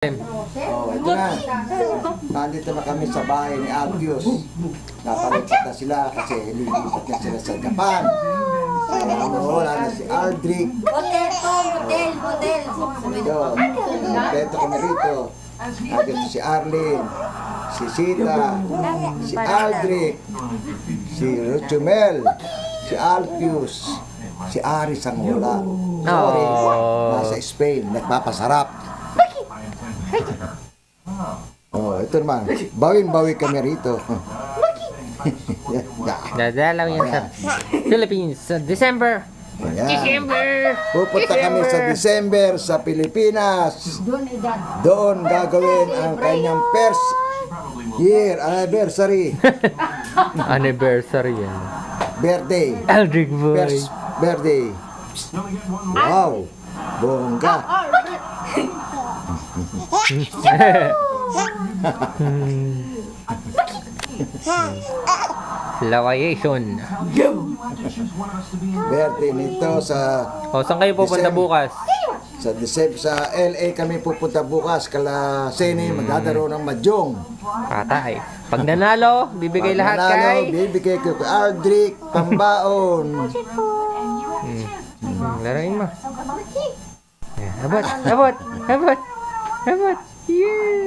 Oh, ito na. Nandito na kami sa bahay ni Alpius. Napalipat na sila kasi lilipat na sila sa Japan. Wala na si Aldric. Hotel. Kompleto kami rito. Nandito si Arlene, si Sita, si Aldric, si Ruchumel, si Alpius, si Aris ang wala. Sorry, nasa Spain, nagpapasarap. Oh, ito naman. Bawin-bawi kami rito. Dadalaw yan sa Philippines sa December. Ayan. Pupunta kami sa December sa Pilipinas. Doon gagawin ang kanyang first year anniversary. Anniversary yan. Birthday. Aldrich boy. First birthday. Wow. Bongga. Lawayation. Birthday nito sa O, saan kayo pupunta bukas? sa December, sa LA kami pupunta bukas kala Sene magdadaro ng Mahjong. Patay. Pag nanalo, bibigay lahat kay... Bibigay ko kay Aldric pambaon. Laruin mo. Ayan, abot. Yeah.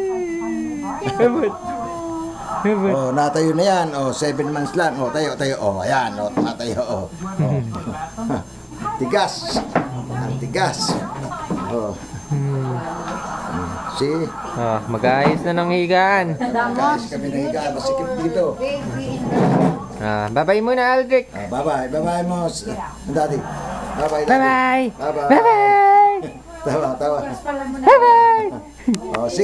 Abot. Oh, natayo na yan. Oh, 7 months lang. Oh, tayo. Oh, ayan. Oh, natayo. Oh. Tigas. Ang tigas. Oh. See? Mag-aayos na ng higaan. Guys, kami nahiga. Masikip dito. Bye-bye muna, Aldrich. Bye-bye. Bye-bye mo. Daddy. Bye-bye, Daddy. Bye-bye. Bye-bye. Bye-bye. Tawa. Bye-bye. Oh,